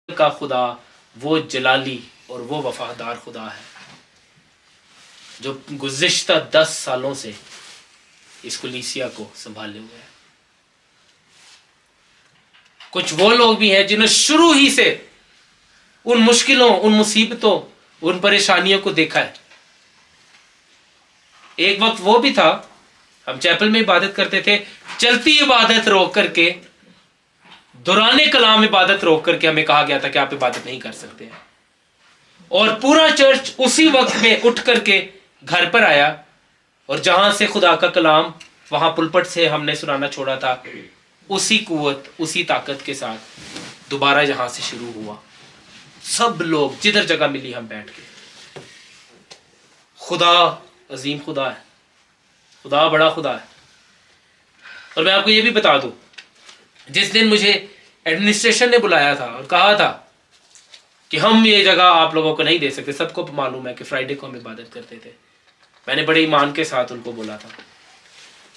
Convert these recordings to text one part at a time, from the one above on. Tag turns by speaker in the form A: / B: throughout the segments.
A: کا خدا وہ جلالی اور وہ وفادار خدا ہے جو گزشتہ 10 سالوں سے اس کلیسیا کو سنبھالے ہوئے ہیں۔ کچھ وہ لوگ بھی ہیں جنہوں نے شروع ہی سے ان مشکلوں، ان مصیبتوں، ان پریشانیوں کو دیکھا ہے۔ ایک وقت وہ بھی تھا، ہم چیپل میں عبادت کرتے تھے، چلتی عبادت روک کر کے، دوران کلام عبادت روک کر کے ہمیں کہا گیا تھا کہ آپ عبادت نہیں کر سکتے ہیں، اور پورا چرچ اسی وقت میں اٹھ کر کے گھر پر آیا، اور جہاں سے خدا کا کلام وہاں پلپٹ سے ہم نے سنانا چھوڑا تھا، اسی قوت، اسی طاقت کے ساتھ دوبارہ یہاں سے شروع ہوا۔ سب لوگ جدھر جگہ ملی ہم بیٹھ کے۔ خدا عظیم خدا ہے، خدا بڑا خدا ہے۔ اور میں آپ کو یہ بھی بتا دوں، جس دن مجھے ایڈمنسٹریشن نے بلایا تھا اور کہا تھا کہ ہم یہ جگہ آپ لوگوں کو نہیں دے سکتے، سب کو معلوم ہے کہ فرائیڈے کو ہم عبادت کرتے تھے، میں نے بڑے ایمان کے ساتھ ان کو بولا تھا،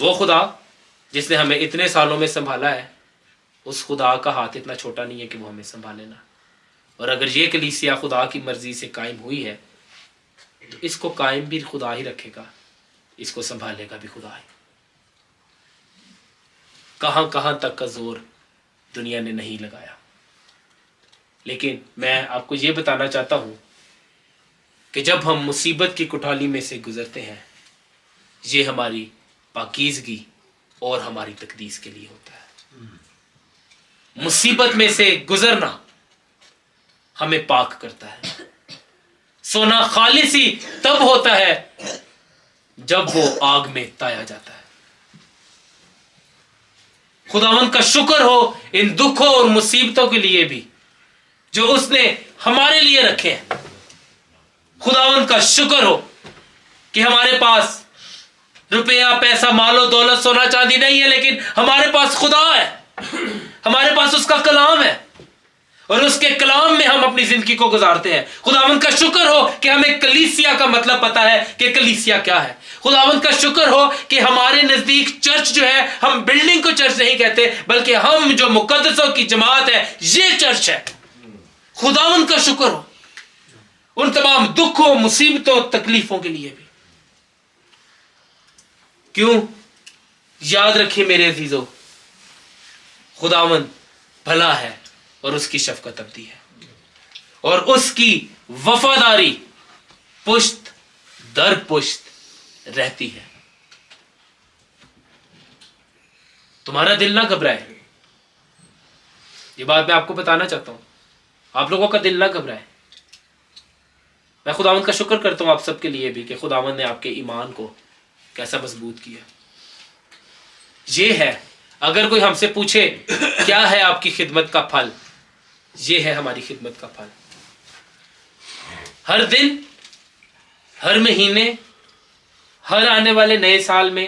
A: وہ خدا جس نے ہمیں اتنے سالوں میں سنبھالا ہے، اس خدا کا ہاتھ اتنا چھوٹا نہیں ہے کہ وہ ہمیں سنبھالے نہ۔ اور اگر یہ کلیسیا خدا کی مرضی سے قائم ہوئی ہے تو اس کو قائم بھی خدا ہی رکھے گا، اس کو سنبھالے گا بھی خدا ہی۔ کہاں کہاں تک کا زور دنیا نے نہیں لگایا، لیکن میں آپ کو یہ بتانا چاہتا ہوں کہ جب ہم مصیبت کی کٹھالی میں سے گزرتے ہیں، یہ ہماری پاکیزگی اور ہماری تقدیس کے لیے ہوتا ہے۔ مصیبت میں سے گزرنا ہمیں پاک کرتا ہے۔ سونا خالص ہی تب ہوتا ہے جب وہ آگ میں تایا جاتا ہے۔ خداوند کا شکر ہو ان دکھوں اور مصیبتوں کے لیے بھی جو اس نے ہمارے لیے رکھے ہیں۔ خداوند کا شکر ہو کہ ہمارے پاس روپیہ، پیسہ، مال و دولت، سونا چاندی نہیں ہے، لیکن ہمارے پاس خدا ہے، ہمارے پاس اس کا کلام ہے، اور اس کے کلام میں ہم اپنی زندگی کو گزارتے ہیں۔ خداوند کا شکر ہو کہ ہمیں کلیسیا کا مطلب پتا ہے کہ کلیسیا کیا ہے۔ خداوند کا شکر ہو کہ ہمارے نزدیک چرچ جو ہے، ہم بلڈنگ کو چرچ نہیں کہتے، بلکہ ہم جو مقدسوں کی جماعت ہے، یہ چرچ ہے۔ خداوند کا شکر ہو ان تمام دکھوں، مصیبتوں، تکلیفوں کے لیے بھی۔ کیوں؟ یاد رکھیے میرے عزیزو، خداوند بھلا ہے اور اس کی شفقت ابدی ہے، اور اس کی وفاداری پشت در پشت رہتی ہے۔ تمہارا دل نہ گھبرائے، یہ بات میں آپ کو بتانا چاہتا ہوں، آپ لوگوں کا دل نہ گھبرائے۔ میں خداوند کا شکر کرتا ہوں آپ سب کے لیے بھی کہ خداوند نے آپ کے ایمان کو کیسا مضبوط کیا۔ یہ ہے، اگر کوئی ہم سے پوچھے کیا ہے آپ کی خدمت کا پھل، یہ ہے ہماری خدمت کا پھل۔ ہر دن، ہر مہینے، ہر آنے والے نئے سال میں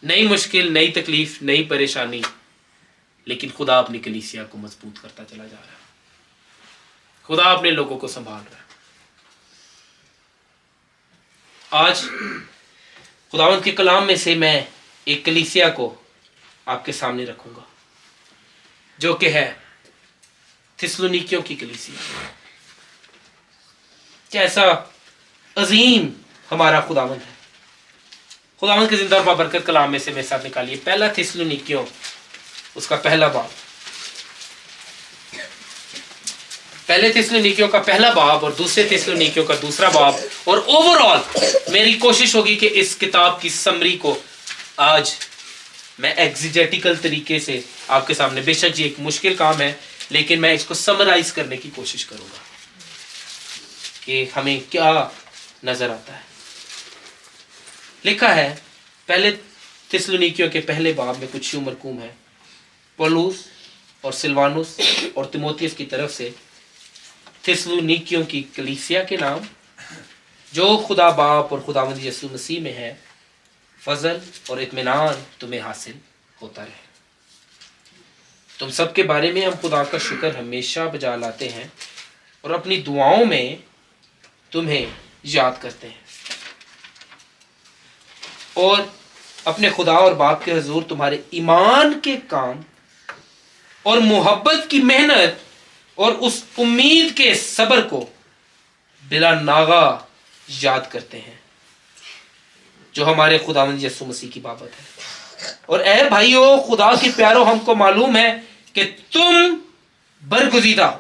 A: نئی مشکل، نئی تکلیف، نئی پریشانی، لیکن خدا اپنی کلیسیا کو مضبوط کرتا چلا جا رہا ہے۔ خدا اپنے لوگوں کو سنبھال رہا ہے۔ آج خداوند کے کلام میں سے میں ایک کلیسیا کو آپ کے سامنے رکھوں گا، جو کہ ہے تھسلونیکیوں کی کلیسیا۔ کیسا عظیم ہمارا خداوند ہے۔ خداوند کے زندہ اور بابرکت کلام میں سے میرے ساتھ نکالیے پہلا تھسلونیکیوں، اس کا پہلا باب، پہلے تھسلونیکیوں کا پہلا باب اور دوسرے تھسلونیکیوں کا دوسرا باب، اور اوور آل میری کوشش ہوگی کہ اس کتاب کی سمری کو آج میں ایگزیجیٹیکل طریقے سے آپ کے سامنے، بے شک یہ ایک مشکل کام ہے، لیکن میں اس کو سمرائز کرنے کی کوشش کروں گا کہ ہمیں کیا نظر آتا ہے۔ لکھا ہے پہلے تھسلونیکیوں کے پہلے باب میں کچھ یوں مرقوم ہے، پولوس اور سلوانوس اور تیموتھیوس کی طرف سے تھسلونیکیوں کی کلیسیا کے نام، جو خدا باپ اور خداوند یسوع مسیح میں ہے، فضل اور اطمینان تمہیں حاصل ہوتا رہے۔ تم سب کے بارے میں ہم خدا کا شکر ہمیشہ بجا لاتے ہیں اور اپنی دعاؤں میں تمہیں یاد کرتے ہیں، اور اپنے خدا اور باپ کے حضور تمہارے ایمان کے کام اور محبت کی محنت اور اس امید کے صبر کو بلا ناغہ یاد کرتے ہیں جو ہمارے خداوند یسوع مسیح کی بابت ہے۔ اور اے بھائیو، خدا کے پیارو، ہم کو معلوم ہے کہ تم برگزیدہ ہو۔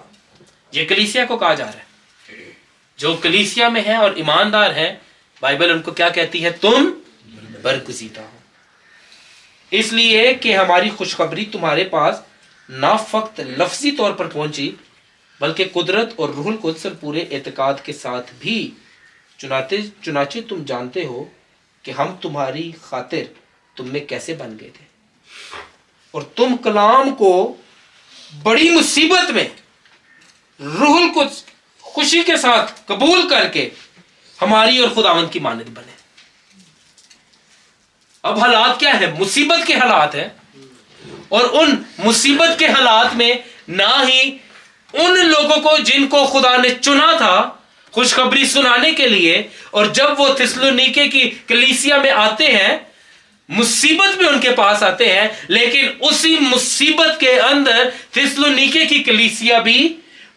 A: یہ کلیسیا کو کہا جا رہا ہے، جو کلیسیا میں ہیں اور ایماندار ہیں، بائبل ان کو کیا کہتی ہے؟ تم برگزیدہ ہو۔ اس لیے کہ ہماری خوشخبری تمہارے پاس نہ فقط لفظی طور پر پہنچی بلکہ قدرت اور روح القدس اور پورے اعتقاد کے ساتھ بھی، چنانچہ تم جانتے ہو کہ ہم تمہاری خاطر تم میں کیسے بن گئے تھے، اور تم کلام کو بڑی مصیبت میں روح القدس خوشی کے ساتھ قبول کر کے ہماری اور خداوند کی مانند بنے۔ اب حالات کیا ہے؟ مصیبت کے حالات ہیں، اور ان مصیبت کے حالات میں نہ ہی ان لوگوں کو جن کو خدا نے چنا تھا خوشخبری سنانے کے لیے، اور جب وہ تھسلونیکے کی کلیسیا میں آتے ہیں، مصیبت میں ان کے پاس آتے ہیں، لیکن اسی مصیبت کے اندر تھسلونیکے کی کلیسیا بھی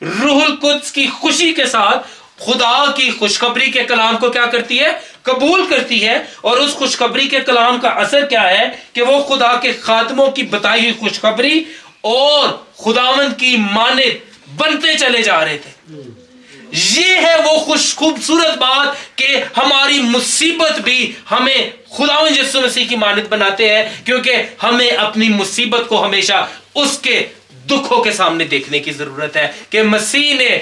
A: روح القدس کی خوشی کے ساتھ خدا کی خوشخبری کے کلام کو کیا کرتی ہے؟ قبول کرتی ہے۔ اور اس خوشخبری کے کلام کا اثر کیا ہے کہ وہ خدا کے خادموں کی بتائی ہوئی خوشخبری اور خداوند کی مانند بنتے چلے جا رہے تھے۔ یہ ہے وہ خوبصورت بات کہ ہماری مصیبت بھی ہمیں خداوند یسوع مسیح کی مانند بناتے ہیں، کیونکہ ہمیں اپنی مصیبت کو ہمیشہ اس کے دکھوں کے سامنے دیکھنے کی ضرورت ہے کہ مسیح نے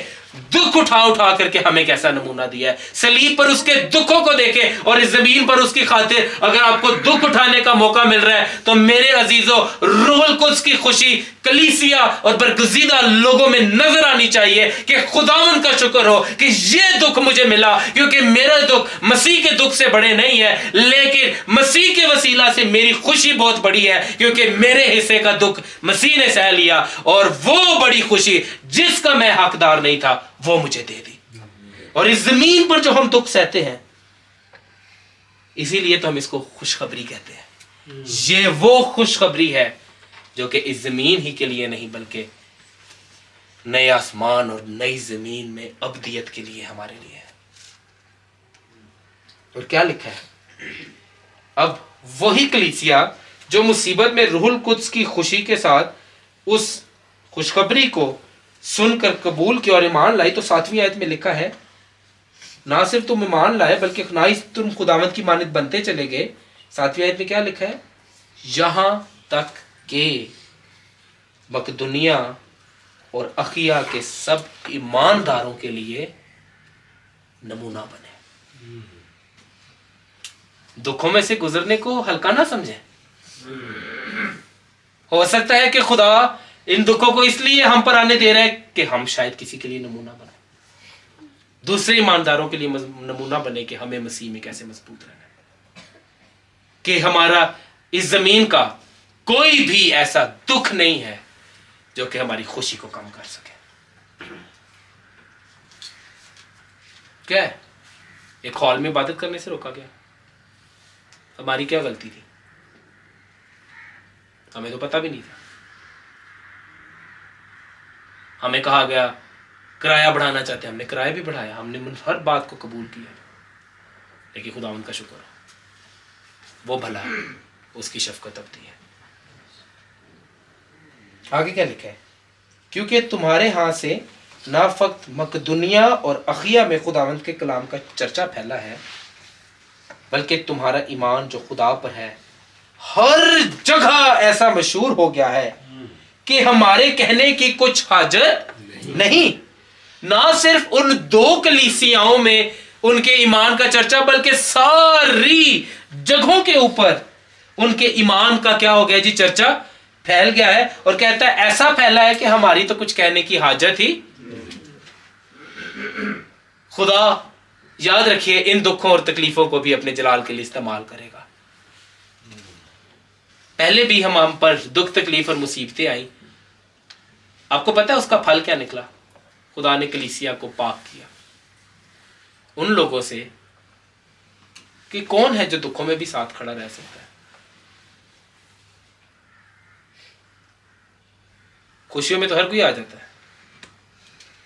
A: دکھ اٹھا کر کے ہمیں کیسا نمونہ دیا ہے۔ صلیب پر اس کے دکھوں کو دیکھیں، اور اس زمین پر اس کی خاطر اگر آپ کو دکھ اٹھانے کا موقع مل رہا ہے تو میرے عزیزو، روح القدس کی خوشی کلیسیا اور برگزیدہ لوگوں میں نظر آنی چاہیے کہ خداوند کا شکر ہو کہ یہ دکھ مجھے ملا، کیونکہ میرا دکھ مسیح کے دکھ سے بڑے نہیں ہے، لیکن مسیح کے وسیلہ سے میری خوشی بہت بڑی ہے، کیونکہ میرے حصے کا دکھ مسیح نے سہ لیا، اور وہ بڑی خوشی جس کا میں حقدار نہیں تھا وہ مجھے دے دی۔ اور اس زمین پر جو ہم دکھ سہتے ہیں، اسی لیے تو ہم اس کو خوشخبری کہتے ہیں۔ یہ وہ خوشخبری ہے جو کہ اس زمین ہی کے لیے نہیں بلکہ نئے آسمان اور نئی زمین میں ابدیت کے لیے ہمارے لیے ہے۔ اور کیا لکھا ہے؟ اب وہی کلیسیا جو مصیبت میں روح القدس کی خوشی کے ساتھ اس خوشخبری کو سن کر قبول کیا اور ایمان لائی، تو 7ویں آیت میں لکھا ہے، نہ صرف تم ایمان لائے بلکہ نہ ہی تم خداوند کی مانند بنتے چلے گئے۔ 7ویں آیت میں کیا لکھا ہے؟ یہاں تک کہ مقدونیہ اور اخیا کے سب ایمانداروں کے لیے نمونہ بنے۔ دکھوں میں سے گزرنے کو ہلکا نہ سمجھیں۔ ہو سکتا ہے کہ خدا ان دکھوں کو اس لیے ہم پر آنے دے رہا ہے کہ ہم شاید کسی کے لیے نمونہ بنیں، دوسرے ایمانداروں کے لیے نمونہ بنے کہ ہمیں مسیح میں کیسے مضبوط رہنا ہے، کہ ہمارا اس زمین کا کوئی بھی ایسا دکھ نہیں ہے جو کہ ہماری خوشی کو کم کر سکے۔ کیا ہے؟ ایک ہال میں عبادت کرنے سے روکا گیا، ہماری کیا غلطی تھی؟ ہمیں تو پتہ بھی نہیں تھا۔ ہمیں کہا گیا کرایہ بڑھانا چاہتے ہیں، ہم نے کرایہ بھی بڑھایا، ہم نے ہر بات کو قبول کیا، لیکن خداوند کا شکر ہے، وہ بھلا ہے، اس کی شفقت ابدی ہے۔ آگے کیا لکھا ہے؟ کیونکہ تمہارے ہاں سے نہ فقط مقدونیہ اور اخیا میں خداوند کے کلام کا چرچا پھیلا ہے، بلکہ تمہارا ایمان جو خدا پر ہے ہر جگہ ایسا مشہور ہو گیا ہے کہ ہمارے کہنے کی کچھ حاجت نہیں۔ نہ صرف ان 2 کلیسیاؤں میں ان کے ایمان کا چرچا، بلکہ ساری جگہوں کے اوپر ان کے ایمان کا کیا ہو گیا جی؟ چرچا پھیل گیا ہے۔ اور کہتا ہے ایسا پھیلا ہے کہ ہماری تو کچھ کہنے کی حاجت ہی۔ خدا یاد رکھیے ان دکھوں اور تکلیفوں کو بھی اپنے جلال کے لیے استعمال کرے گا۔ پہلے بھی ہم پر دکھ تکلیف اور مصیبتیں آئیں، آپ کو پتہ ہے اس کا پھل کیا نکلا؟ خدا نے کلیسیا کو پاک کیا ان لوگوں سے کہ کون ہے جو دکھوں میں بھی ساتھ کھڑا رہ سکتا ہے؟ خوشیوں میں تو ہر کوئی آ جاتا ہے،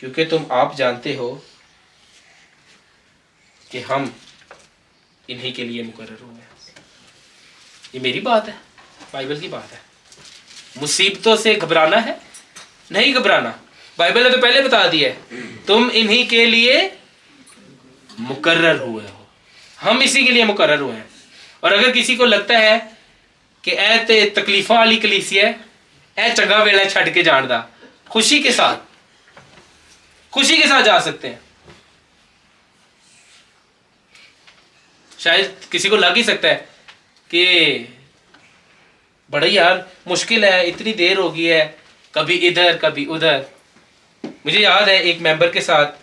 A: کیونکہ تم آپ جانتے ہو کہ ہم انہی کے لیے مقرر ہوئے ہیں. یہ میری بات ہے، بائبل کی بات ہے. مصیبتوں سے گھبرانا ہے؟ نہیں گھبرانا. بائبل نے تو پہلے بتا دیا ہے تم انہی کے لیے مقرر ہوئے ہو. ہم اسی کے لیے مقرر ہوئے ہیں. اور اگر کسی کو لگتا ہے کہ اے تے تکلیفاں والی کلیسیا ہے، اے چنگا ویلا چھڈ کے جان دا، خوشی کے ساتھ جا سکتے ہیں. شاید کسی کو لگ ہی سکتا ہے کہ بڑا یار مشکل ہے، اتنی دیر ہو گئی ہے، کبھی ادھر کبھی ادھر. مجھے یاد ہے ایک ممبر کے ساتھ،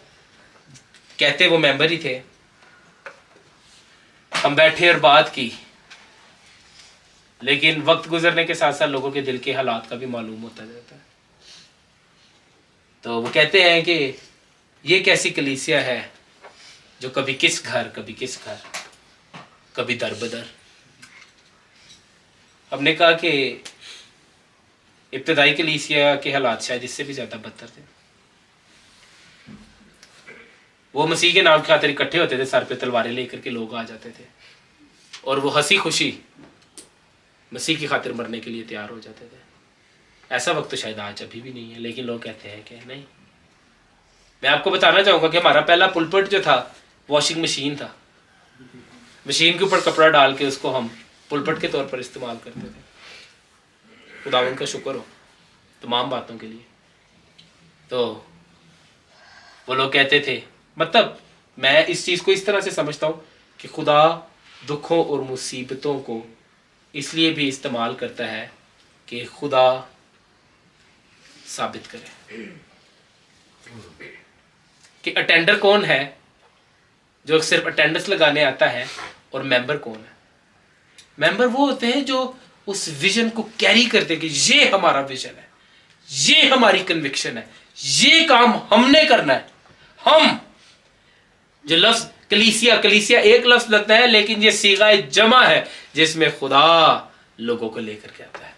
A: کہتے وہ ممبر ہی تھے، ہم بیٹھے اور بات کی، لیکن وقت گزرنے کے ساتھ ساتھ لوگوں کے دل کے حالات کا بھی معلوم ہوتا جاتا ہے. تو وہ کہتے ہیں کہ یہ کیسی کلیسیا ہے جو کبھی کس گھر کبھی کس گھر، کبھی در بدر. ہم نے کہا کہ ابتدائی کلیسیا کے حالات شاید اس سے بھی زیادہ بدتر تھے. وہ مسیح کے نام کی خاطر اکٹھے ہوتے تھے، سر پہ تلواریں لے کر کے لوگ آ جاتے تھے، اور وہ ہنسی خوشی مسیح کی خاطر مرنے کے لیے تیار ہو جاتے تھے. ایسا وقت تو شاید آج ابھی بھی نہیں ہے، لیکن لوگ کہتے ہیں کہ نہیں. میں آپ کو بتانا چاہوں گا کہ ہمارا پہلا پلپٹ جو تھا واشنگ مشین تھا. مشین کے اوپر کپڑا ڈال کے اس کو ہم پلپٹ کے طور پر استعمال کرتے تھے. خداوند کا شکر ہو تمام باتوں کے لیے. تو وہ لوگ کہتے تھے، مطلب میں اس چیز کو اس طرح سے سمجھتا ہوں کہ خدا دکھوں اور مصیبتوں کو اس لیے بھی استعمال کرتا ہے کہ خدا ثابت کرے کہ اٹینڈر کون ہے جو صرف اٹینڈنس لگانے آتا ہے، اور ممبر کون ہے. ممبر وہ ہوتے ہیں جو اس ویژن کو کیری کرتے کہ یہ ہمارا ویژن ہے، یہ ہماری کنوکشن ہے، یہ کام ہم نے کرنا ہے. ہم جو لفظ کلیسیا ایک لفظ لگتا ہے، لیکن یہ صیغہ جمع ہے جس میں خدا لوگوں کو لے کر کے آتا ہے.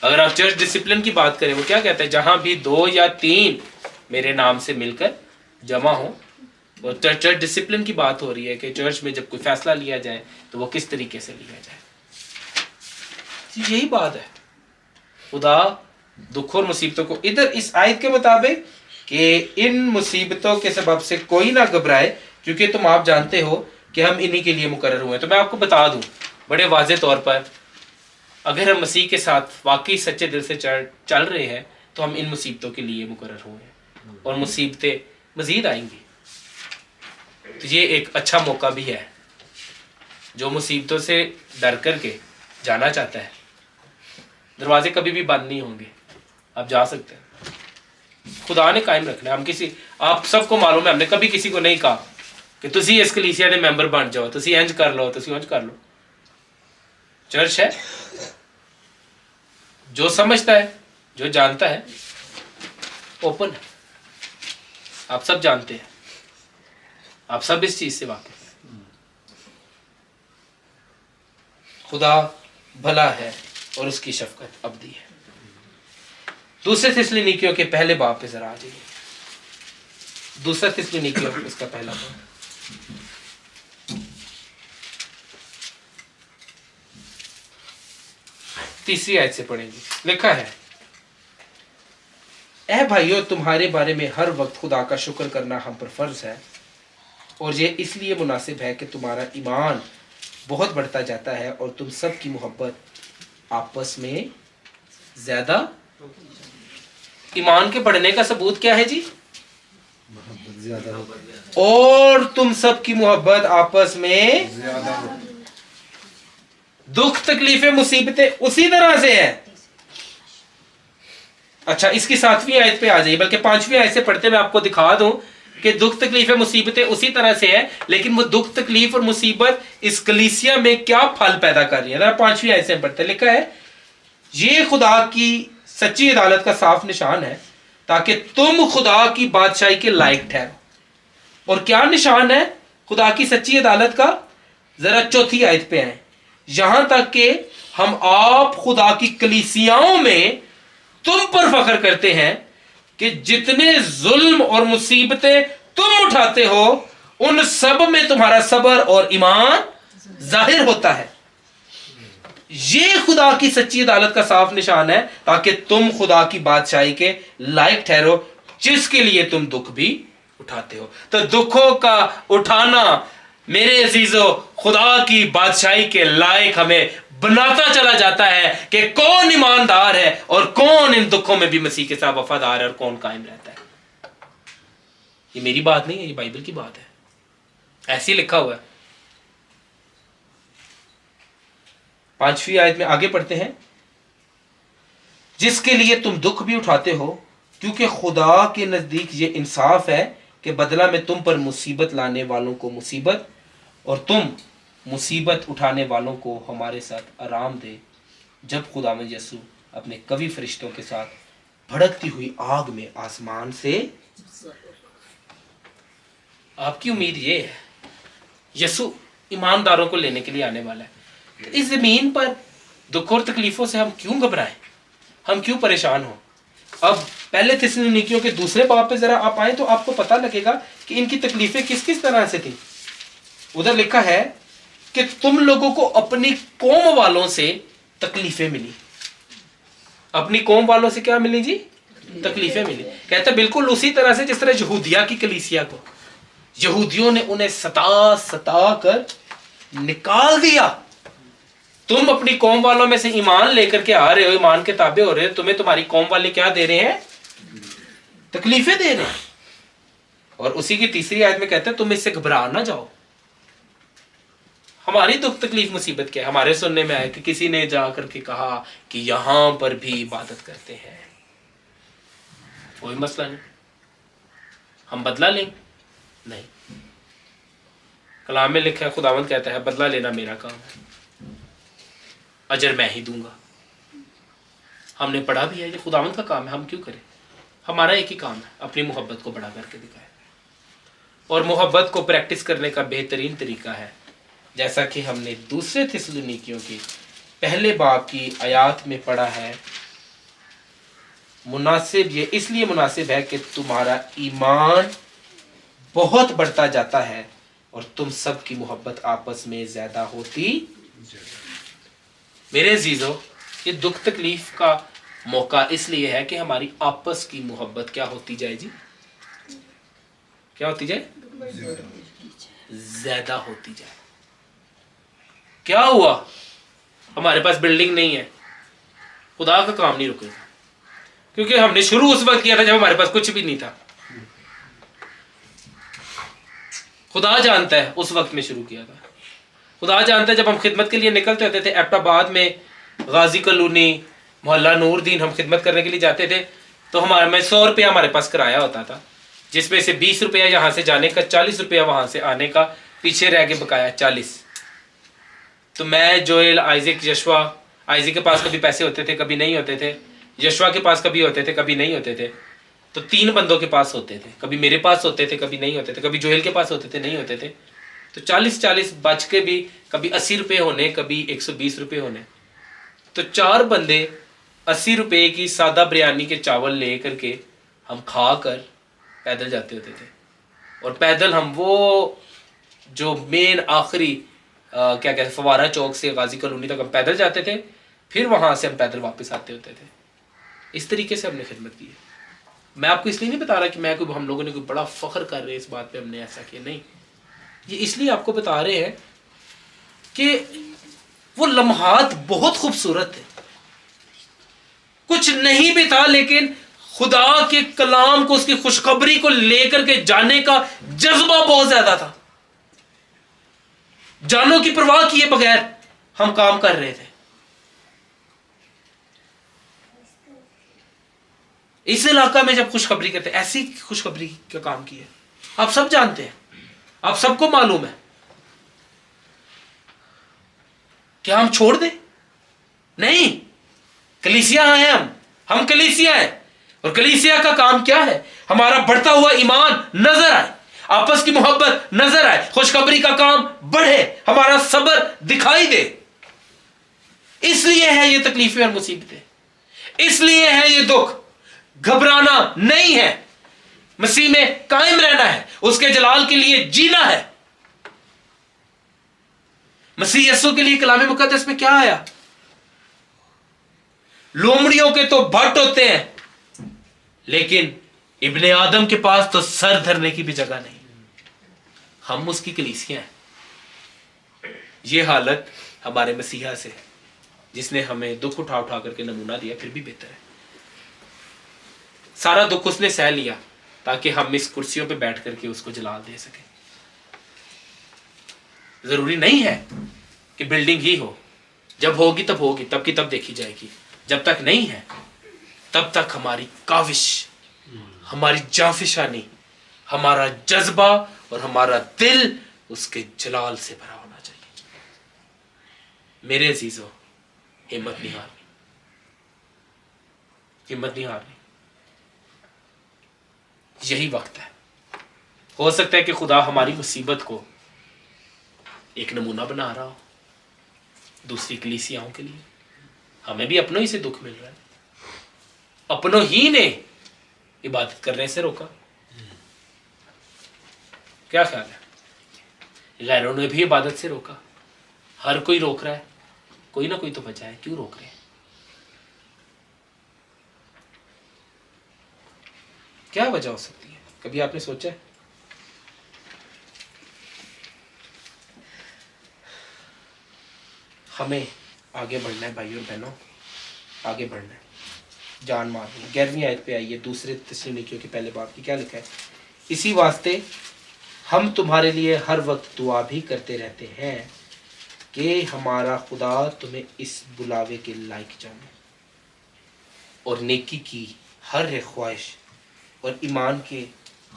A: اگر آپ چرچ ڈسپلن کی بات کریں، وہ کیا کہتا ہے؟ جہاں بھی 2 یا 3 میرے نام سے مل کر جمع ہوں. اور چرچ ڈسپلن کی بات ہو رہی ہے کہ چرچ میں جب کوئی فیصلہ لیا جائے تو وہ کس طریقے سے لیا جائے. یہی بات ہے. خدا دکھ اور مصیبتوں کو ادھر اس آیت کے مطابق کہ ان مصیبتوں کے سبب سے کوئی نہ گھبرائے کیونکہ تم آپ جانتے ہو کہ ہم انہی کے لیے مقرر ہوئے ہیں. تو میں آپ کو بتا دوں بڑے واضح طور پر، اگر ہم مسیح کے ساتھ واقعی سچے دل سے چل رہے ہیں تو ہم ان مصیبتوں کے لیے مقرر ہوئے ہیں، اور مصیبتیں مزید آئیں گی. تو یہ ایک اچھا موقع بھی ہے. جو مصیبتوں سے ڈر کر کے جانا چاہتا ہے، دروازے کبھی بھی بند نہیں ہوں گے، آپ جا سکتے ہیں. خدا نے قائم رکھنا ہے. ہم کسی، آپ سب کو معلوم ہے، ہم نے کبھی کسی کو نہیں کہا کہ تسی اس کلیسیا دے ممبر بن جاؤ، تسی انج کر لو، تسی انج کر لو. چرچ ہے، جو سمجھتا ہے جو جانتا ہے اوپن ہے. آپ سب جانتے ہیں، آپ سب اس چیز سے واقف ہیں. خدا بھلا ہے اور اس کی شفقت ابدی ہے. دوسرے تھسلونیکیوں کے پہلے باب پہ ذرا آ جائیے. دوسرا تھسلونیکیوں اس کا پہلا باب، تیسری آیت سے پڑھیں گے. لکھا ہے، اے بھائیو تمہارے بارے میں ہر وقت خدا کا شکر کرنا ہم پر فرض ہے، اور یہ اس لیے مناسب ہے کہ تمہارا ایمان بہت بڑھتا جاتا ہے اور تم سب کی محبت آپس میں زیادہ. ایمان کے بڑھنے کا ثبوت کیا ہے جی؟ اور تم سب کی محبت آپس میں زیادہ. دکھ تکلیفیں مصیبتیں اسی طرح سے ہیں. اچھا، اس کی 7ویں آیت پہ آ جائیے، بلکہ 5ویں آیت سے پڑھتے میں آپ کو دکھا دوں کہ دکھ تکلیفیں مصیبتیں اسی طرح سے ہیں، لیکن وہ دکھ تکلیف اور مصیبت اس کلیسیا میں کیا پھل پیدا کر رہی ہے. 5ویں آیت سے پڑھتے، لکھا ہے، یہ خدا کی سچی عدالت کا صاف نشان ہے تاکہ تم خدا کی بادشاہی کے لائق ٹھہرو. اور کیا نشان ہے خدا کی سچی عدالت کا؟ ذرا 4تھی آیت پہ آئیں. یہاں تک کہ ہم آپ خدا کی کلیسیاؤں میں تم پر فخر کرتے ہیں کہ جتنے ظلم اور مصیبتیں تم اٹھاتے ہو ان سب میں تمہارا صبر اور ایمان ظاہر ہوتا ہے. یہ خدا کی سچی عدالت کا صاف نشان ہے تاکہ تم خدا کی بادشاہی کے لائق ٹھہرو جس کے لیے تم دکھ بھی اٹھاتے ہو. تو دکھوں کا اٹھانا میرے عزیزو خدا کی بادشاہی کے لائق ہمیں بناتا چلا جاتا ہے کہ کون ایماندار ہے اور کون ان دکھوں میں بھی مسیح کے ساتھ وفادار ہے اور کون قائم رہتا ہے. یہ میری بات نہیں ہے، یہ بائبل کی بات ہے، ایسے ہی لکھا ہوا ہے. 5ویں آیت میں آگے پڑھتے ہیں، جس کے لیے تم دکھ بھی اٹھاتے ہو کیونکہ خدا کے نزدیک یہ انصاف ہے کہ بدلہ میں تم پر مصیبت لانے والوں کو مصیبت اور تم مصیبت اٹھانے والوں کو ہمارے ساتھ آرام دے، جب خداوند یسوع اپنے قوی فرشتوں کے ساتھ بھڑکتی ہوئی آگ میں آسمان سے. آپ کی امید یہ ہے یسوع ایمانداروں کو لینے کے لیے آنے والا ہے. اس زمین پر دکھ اور تکلیفوں سے ہم کیوں گھبرائیں، ہم کیوں پریشان ہوں؟ اب پہلے تھیسلونیکیوں کے 2 باب پہ ذرا آپ آئیں تو آپ کو پتہ لگے گا کہ ان کی تکلیفیں کس کس طرح سے تھیں. ادھر لکھا ہے کہ تم لوگوں کو اپنی قوم والوں سے تکلیفیں ملی. اپنی قوم والوں سے کیا ملی جی؟ تکلیفیں ملی. کہتا ہے بالکل اسی طرح سے جس طرح یہودیہ کی کلیسیا کو یہودیوں نے انہیں ستا کر نکال دیا. تم اپنی قوم والوں میں سے ایمان لے کر کے آ رہے ہو، ایمان کے تابع ہو رہے ہو، تمہیں تمہاری قوم والے کیا دے رہے ہیں؟ تکلیفیں دے رہے ہیں. اور اسی کی 3 آیت میں کہتے ہیں تم اس سے گھبرا نہ جاؤ. ہماری دکھ تکلیف مصیبت کیا ہے؟ ہمارے سننے میں آئے کہ کسی نے جا کر کے کہا کہ یہاں پر بھی عبادت کرتے ہیں. کوئی مسئلہ نہیں، ہم بدلہ لیں گے. نہیں، کلام میں لکھا ہے، خداوند کہتا ہے بدلہ لینا میرا کام ہے، اجر میں ہی دوں گا. ہم نے پڑھا بھی ہے یہ خداوند کا کام ہے، ہم کیوں کریں؟ ہمارا ایک ہی کام ہے، اپنی محبت کو بڑا کر کے دکھائے. اور محبت کو پریکٹس کرنے کا بہترین طریقہ ہے جیسا کہ ہم نے 2 تھیسلونیکیوں کی 1 باب کی آیات میں پڑھا ہے، مناسب یہ اس لیے مناسب ہے کہ تمہارا ایمان بہت بڑھتا جاتا ہے اور تم سب کی محبت آپس میں زیادہ ہوتی. میرے عزیزو یہ دکھ تکلیف کا موقع اس لیے ہے کہ ہماری آپس کی محبت کیا ہوتی جائے جی؟ کیا ہوتی جائے؟ زیادہ ہوتی جائے. کیا ہوا؟ ہمارے پاس بلڈنگ نہیں ہے، خدا کا کام نہیں رکے گا، کیونکہ ہم نے شروع اس وقت کیا تھا جب ہمارے پاس کچھ بھی نہیں تھا. خدا جانتا ہے اس وقت میں شروع کیا تھا. خدا جانتا ہے جب ہم خدمت کے لیے نکلتے ہوتے تھے ایبٹ آباد میں غازی کالونی محلہ نور دین ہم خدمت کرنے کے لیے جاتے تھے تو ہمارے میں 100 روپیہ ہمارے پاس کرایہ ہوتا تھا، جس میں سے 20 روپیہ یہاں سے جانے کا، 40 روپیہ وہاں سے آنے کا، پیچھے رہ کے بقایا 40. تو میں جویل آئزک یشوا، آئزک کے پاس کبھی پیسے ہوتے تھے کبھی نہیں ہوتے تھے، یشوا کے پاس کبھی ہوتے تھے کبھی نہیں ہوتے تھے. تو 3 بندوں کے پاس ہوتے تھے، کبھی میرے پاس ہوتے تھے کبھی نہیں ہوتے تھے، کبھی جویل کے پاس ہوتے تھے نہیں ہوتے تھے. تو 40 بچ کے بھی کبھی 80 روپے ہونے، کبھی 120 روپے ہونے. تو 4 بندے 80 روپے کی سادہ بریانی کے چاول لے کر کے ہم کھا کر پیدل جاتے ہوتے تھے. اور پیدل ہم وہ جو مین آخری کیا کہتے ہیں فوارہ چوک سے غازی کالونی تک ہم پیدل جاتے تھے، پھر وہاں سے ہم پیدل واپس آتے ہوتے تھے. اس طریقے سے ہم نے خدمت کی ہے. میں آپ کو اس لیے نہیں بتا رہا کہ میں کوئی ہم لوگوں نے کوئی بڑا فخر کر رہے اس بات پہ ہم نے ایسا کیا، نہیں. یہ اس لیے آپ کو بتا رہے ہیں کہ وہ لمحات بہت خوبصورت تھے. کچھ نہیں بھی تھا لیکن خدا کے کلام کو، اس کی خوشخبری کو لے کر کے جانے کا جذبہ بہت زیادہ تھا. جانوں کی پرواہ کیے بغیر ہم کام کر رہے تھے. اس علاقہ میں جب خوشخبری کرتے ایسی خوشخبری کا کام کیا آپ سب جانتے ہیں، آپ سب کو معلوم ہے. کیا ہم چھوڑ دیں؟ نہیں، کلیسیا ہیں ہم کلیسیا ہیں. اور کلیسیا کا کام کیا ہے؟ ہمارا بڑھتا ہوا ایمان نظر آئے، آپس کی محبت نظر آئے، خوشخبری کا کام بڑھے، ہمارا صبر دکھائی دے. اس لیے ہے یہ تکلیفیں اور مصیبتیں، اس لیے ہے یہ دکھ. گھبرانا نہیں ہے، مسیح میں قائم رہنا ہے، اس کے جلال کے لیے جینا ہے۔ مسیح یسوع کے لیے کلام مقدس میں کیا آیا؟ لومڑیوں کے تو بھٹ ہوتے ہیں، لیکن ابن آدم کے پاس تو سر دھرنے کی بھی جگہ نہیں۔ ہم اس کی کلیسیاں ہیں۔ یہ حالت ہمارے مسیحا سے، جس نے ہمیں دکھ اٹھا اٹھا کر کے نمونہ دیا، پھر بھی بہتر ہے۔ سارا دکھ اس نے سہ لیا تاکہ ہم اس کرسیوں پہ بیٹھ کر کے اس کو جلال دے سکیں۔ ضروری نہیں ہے کہ بلڈنگ ہی ہو، جب ہوگی تب ہوگی، تب کی تب دیکھی جائے گی۔ جب تک نہیں ہے تب تک ہماری کاوش، ہماری جانفشانی، ہمارا جذبہ اور ہمارا دل اس کے جلال سے بھرا ہونا چاہیے۔ میرے عزیزو، ہمت نہیں ہارنی، ہمت نہیں ہارنی۔ یہی وقت ہے۔ ہو سکتا ہے کہ خدا ہماری مصیبت کو ایک نمونہ بنا رہا ہو دوسری کلیسیاؤں کے لیے۔ ہمیں بھی اپنوں ہی سے دکھ مل رہا ہے، اپنوں ہی نے عبادت کرنے سے روکا۔ کیا خیال ہے؟ غیروں نے بھی عبادت سے روکا۔ ہر کوئی روک رہا ہے، کوئی نہ کوئی تو وجہ ہے کیوں روک رہے ہیں۔ کیا وجہ ہو سکتی ہے؟ کبھی آپ نے سوچا ہے؟ ہمیں آگے بڑھنا ہے بھائی اور بہنوں، آگے بڑھنا ہے، جان مارنی۔ 11ویں آیت پہ آئیے، دوسرے تسلونیکیوں کے پہلے باب کی کیا لکھا ہے؟ اسی واسطے ہم تمہارے لیے ہر وقت دعا بھی کرتے رہتے ہیں کہ ہمارا خدا تمہیں اس بلاوے کے لائق جانے اور نیکی کی ہر ایک خواہش اور ایمان کے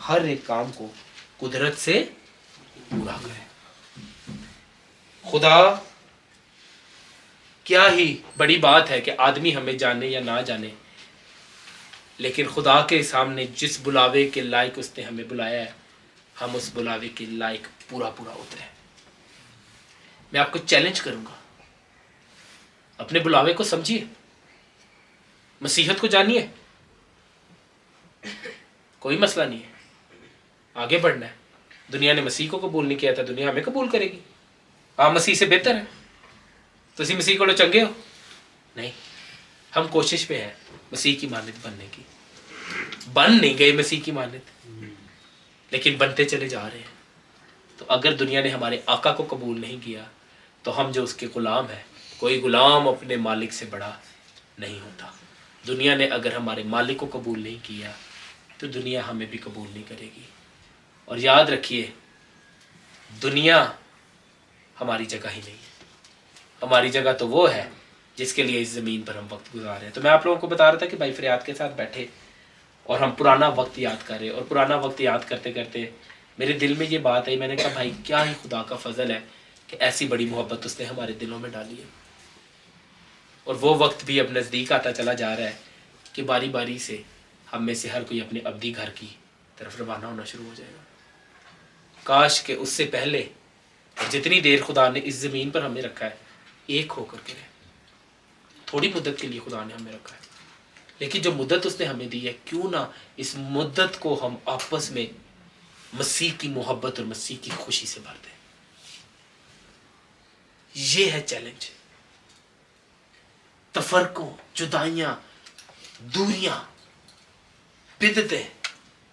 A: ہر ایک کام کو قدرت سے پورا کرے۔ خدا، کیا ہی بڑی بات ہے کہ آدمی ہمیں جانے یا نہ جانے، لیکن خدا کے سامنے جس بلاوے کے لائق اس نے ہمیں بلایا ہے، ہم اس بلاوے کے لائق پورا پورا اترے۔ میں آپ کو چیلنج کروں گا، اپنے بلاوے کو سمجھیے، مسیحت کو جانیے، کوئی مسئلہ نہیں ہے، آگے بڑھنا ہے۔ دنیا نے مسیح کو قبول نہیں کیا تھا، دنیا ہمیں قبول کرے گی۔ آپ مسیح سے بہتر ہیں تو اسی مسیح کو لو چنگے ہو؟ نہیں، ہم کوشش پہ ہیں مسیح کی مانند بننے کی۔ بن نہیں گئے مسیح کی مانند، لیکن بنتے چلے جا رہے ہیں۔ تو اگر دنیا نے ہمارے آقا کو قبول نہیں کیا تو ہم جو اس کے غلام ہیں، کوئی غلام اپنے مالک سے بڑا نہیں ہوتا۔ دنیا نے اگر ہمارے مالک کو قبول نہیں کیا تو دنیا ہمیں بھی قبول نہیں کرے گی۔ اور یاد رکھیے، دنیا ہماری جگہ ہی نہیں ہے۔ ہماری جگہ تو وہ ہے جس کے لیے اس زمین پر ہم وقت گزار رہے ہیں۔ تو میں آپ لوگوں کو بتا رہا تھا کہ بھائی فریاد کے ساتھ بیٹھے اور ہم پرانا وقت یاد کر رہے، اور پرانا وقت یاد کرتے کرتے میرے دل میں یہ بات آئی، میں نے کہا بھائی کیا ہی خدا کا فضل ہے کہ ایسی بڑی محبت اس نے ہمارے دلوں میں ڈالی ہے۔ اور وہ وقت بھی اب نزدیک آتا چلا جا رہا ہے کہ باری باری سے ہم میں سے ہر کوئی اپنے ابدی گھر کی طرف روانہ ہونا شروع ہو جائے گا۔ کاش کہ اس سے پہلے جتنی دیر خدا نے اس زمین پر ہمیں رکھا ہے ایک ہو کر کے رہے۔ تھوڑی مدت کے لیے خدا نے ہمیں رکھا ہے، لیکن جو مدت اس نے ہمیں دی ہے، کیوں نہ اس مدت کو ہم آپس میں مسیح کی محبت اور مسیح کی خوشی سے بھر دیں۔ یہ ہے چیلنج۔ تفرقوں، جدائیاں، دوریاں، بدعتیں،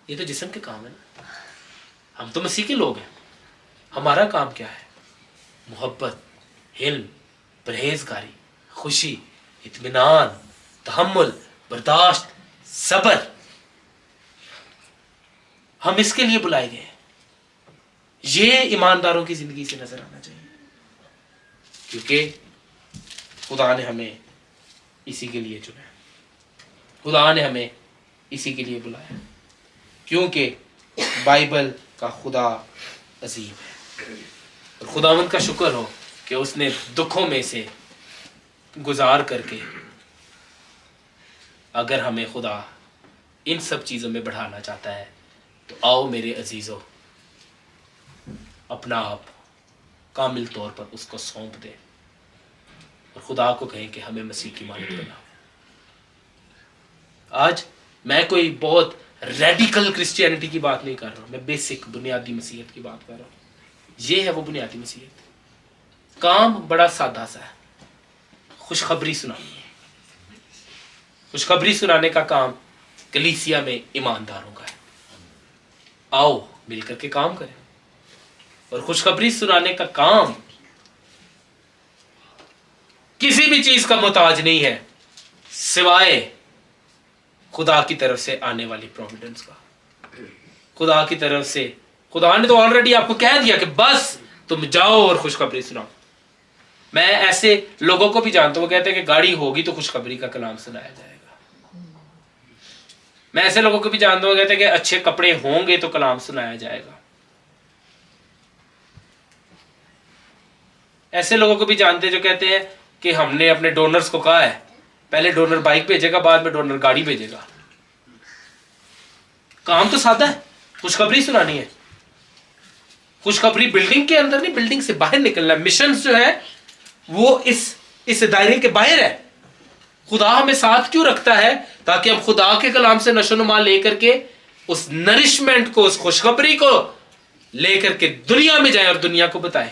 A: یہ تو جسم کے کام ہے نا۔ ہم تو مسیح کے لوگ ہیں، ہمارا کام کیا ہے؟ محبت، حلم، پرہیزگاری، خوشی، اطمینان، تحمل، برداشت، صبر۔ ہم اس کے لیے بلائے گئے ہیں۔ یہ ایمانداروں کی زندگی سے نظر آنا چاہیے، کیونکہ خدا نے ہمیں اسی کے لیے چنا ہے، خدا نے ہمیں اسی کے لیے بلایا، کیونکہ بائبل کا خدا عظیم ہے۔ اور خداوند کا شکر ہو کہ اس نے دکھوں میں سے گزار کر کے اگر ہمیں خدا ان سب چیزوں میں بڑھانا چاہتا ہے تو آؤ میرے عزیزو، اپنا آپ کامل طور پر اس کو سونپ دیں اور خدا کو کہیں کہ ہمیں مسیح کی مانند بناؤ۔ آج میں کوئی بہت ریڈیکل کرسچینٹی کی بات نہیں کر رہا ہوں، میں بیسک بنیادی مسیحیت کی بات کر رہا ہوں۔ یہ ہے وہ بنیادی مسیحیت۔ کام بڑا سادہ سا ہے، خوشخبری سنانی ہے۔ خوشخبری سنانے کا کام کلیسیا میں ایمانداروں کا ہے۔ آؤ مل کر کے کام کریں، اور خوشخبری سنانے کا کام کسی بھی چیز کا محتاج نہیں ہے سوائے خدا کی طرف سے آنے والی پروویڈنس کا۔ خدا کی طرف سے، خدا نے تو آلریڈی آپ کو کہہ دیا کہ بس تم جاؤ اور خوشخبری سناؤ۔ میں ایسے لوگوں کو بھی جانتا ہوں، وہ کہتے ہیں کہ گاڑی ہوگی تو خوشخبری کا کلام سنایا جائے گا۔ میں ایسے لوگوں کو بھی جانتا ہوں، وہ کہتے ہیں کہ اچھے کپڑے ہوں گے تو کلام سنایا جائے گا۔ ایسے لوگوں کو بھی جانتے ہیں جو کہتے ہیں کہ ہم نے اپنے ڈونرز کو کہا ہے پہلے ڈونر بائک بھیجے گا، بعد میں ڈونر گاڑی بھیجے گا۔ کام تو سادہ ہے، خوشخبری سنانی ہے۔ خوشخبری بلڈنگ کے اندر نہیں، بلڈنگ سے باہر نکلنا ہے۔ مشنز جو ہے وہ اس دائرے کے باہر ہے۔ خدا ہمیں ساتھ کیوں رکھتا ہے؟ تاکہ ہم خدا کے کلام سے نشو نما لے کر کے اس نرشمنٹ کو، اس خوشخبری کو لے کر کے دنیا میں جائیں اور دنیا کو بتائیں۔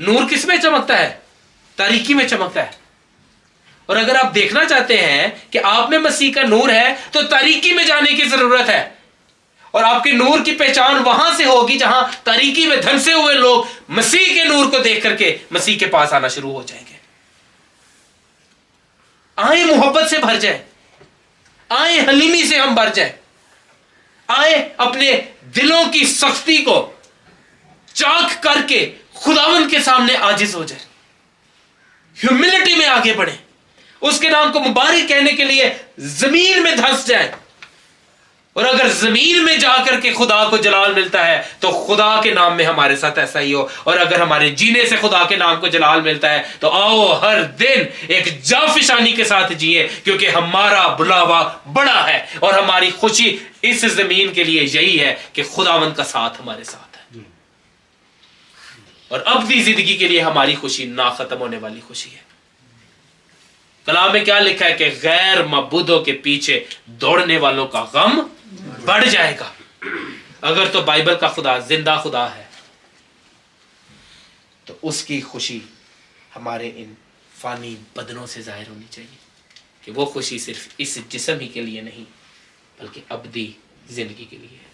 A: نور کس میں چمکتا ہے؟ تاریکی میں چمکتا ہے۔ اور اگر آپ دیکھنا چاہتے ہیں کہ آپ میں مسیح کا نور ہے تو تاریکی میں جانے کی ضرورت ہے، اور آپ کے نور کی پہچان وہاں سے ہوگی جہاں تاریکی میں دھنسے ہوئے لوگ مسیح کے نور کو دیکھ کر کے مسیح کے پاس آنا شروع ہو جائیں گے۔ آئیں محبت سے بھر جائیں، آئیں حلیمی سے ہم بھر جائیں، آئیں اپنے دلوں کی سختی کو چاک کر کے خداوند کے سامنے عاجز ہو جائیں، ہیوملٹی میں آگے بڑھیں، اس کے نام کو مبارک کہنے کے لیے زمین میں دھنس جائیں۔ اور اگر زمین میں جا کر کے خدا کو جلال ملتا ہے تو خدا کے نام میں ہمارے ساتھ ایسا ہی ہو، اور اگر ہمارے جینے سے خدا کے نام کو جلال ملتا ہے تو آؤ ہر دن ایک جافشانی کے ساتھ جیے، کیونکہ ہمارا بلاوا بڑا ہے، اور ہماری خوشی اس زمین کے لیے یہی ہے کہ خداوند کا ساتھ ہمارے ساتھ ہے، اور ابدی زندگی کے لیے ہماری خوشی نہ ختم ہونے والی خوشی ہے۔ کلام میں کیا لکھا ہے کہ غیر معبودوں کے پیچھے دوڑنے والوں کا غم بڑھ جائے گا۔ اگر تو بائبل کا خدا زندہ خدا ہے تو اس کی خوشی ہمارے ان فانی بدنوں سے ظاہر ہونی چاہیے، کہ وہ خوشی صرف اس جسم ہی کے لیے نہیں بلکہ ابدی زندگی کے لیے ہے۔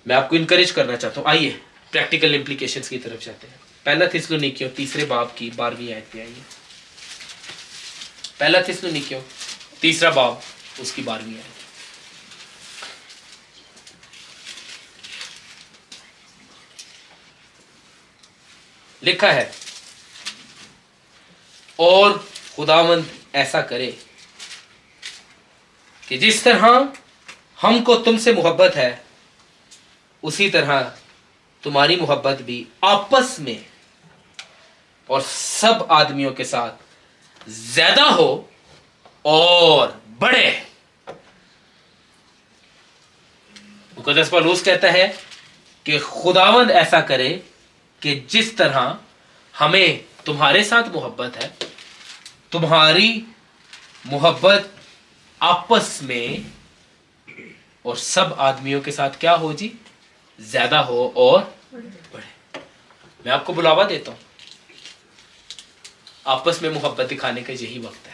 A: میں آپ کو انکریج کرنا چاہتا ہوں، آئیے پریکٹیکل امپلیکیشنز کی طرف جاتے ہیں۔ پہلا تھیسلونیکیوں 3 باب کی 12ویں آیت پہ آئیے۔ پہلا تھیسلونیکیوں 3 باب اس کی 12ویں آیت۔ لکھا ہے، اور خداوند ایسا کرے کہ جس طرح ہم کو تم سے محبت ہے اسی طرح تمہاری محبت بھی آپس میں اور سب آدمیوں کے ساتھ زیادہ ہو اور بڑھے۔ مقدس پولس کہتا ہے کہ خداوند ایسا کرے کہ جس طرح ہمیں تمہارے ساتھ محبت ہے، تمہاری محبت آپس میں اور سب آدمیوں کے ساتھ کیا ہو جی؟ زیادہ ہو اور بڑھے۔ میں آپ کو بلاوا دیتا ہوں، آپس میں محبت دکھانے کا یہی وقت ہے۔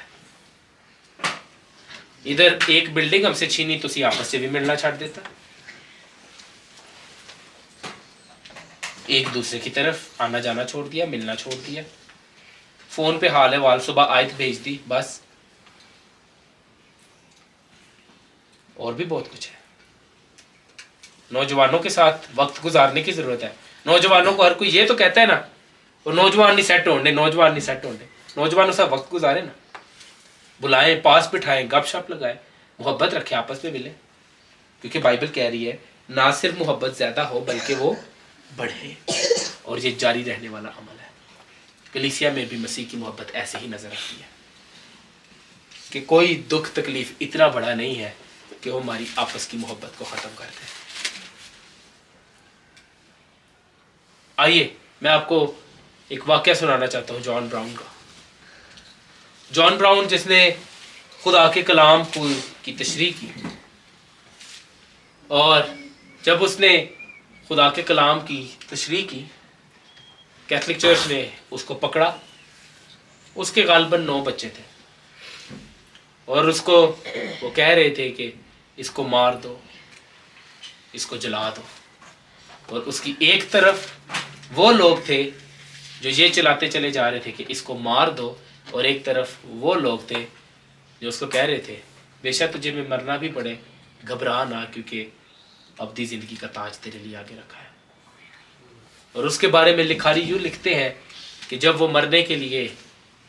A: ادھر ایک بلڈنگ ہم سے چھینی تو اسی آپس سے بھی ملنا چھاڑ دیتا، ایک دوسرے کی طرف آنا جانا چھوڑ دیا، ملنا چھوڑ دیا، فون پہ حال احوال صبح آیت بھیج دی، بس۔ اور بھی بہت کچھ ہے۔ نوجوانوں کے ساتھ وقت گزارنے کی ضرورت ہے۔ نوجوانوں کو ہر کوئی یہ تو کہتا ہے نا، وہ نوجوان نہیں سیٹ ہونے، نوجوان نہیں سیٹ ہونے۔ نوجوانوں سے وقت گزارے نا، بلائیں، پاس بٹھائیں، گپ شپ لگائیں، محبت رکھیں، آپس میں ملیں، کیونکہ بائبل کہہ رہی ہے نہ صرف محبت زیادہ ہو بلکہ وہ بڑھے، اور یہ جاری رہنے والا عمل ہے۔ کلیسیا میں بھی مسیح کی محبت ایسے ہی نظر آتی ہے کہ کوئی دکھ تکلیف اتنا بڑا نہیں ہے کہ وہ ہماری آپس کی محبت کو ختم کر دے۔ آئیے میں آپ کو ایک واقعہ سنانا چاہتا ہوں جان براؤن کا. جان براؤن جس نے خدا کے کلام کی تشریح کی، اور جب اس نے خدا کے کلام کی تشریح کی، کیتھولک چرچ نے اس کو پکڑا. اس کے غالباً 9 بچے تھے، اور اس کو وہ کہہ رہے تھے کہ اس کو مار دو، اس کو جلا دو. اور اس کی ایک طرف وہ لوگ تھے جو یہ چلاتے چلے جا رہے تھے کہ اس کو مار دو، اور ایک طرف وہ لوگ تھے جو اس کو کہہ رہے تھے بے شک تجھے میں مرنا بھی پڑے گھبرا نہ، کیونکہ ابدی زندگی کا تاج تیرے لیے آگے رکھا ہے. اور اس کے بارے میں لکھاری یوں لکھتے ہیں کہ جب وہ مرنے کے لیے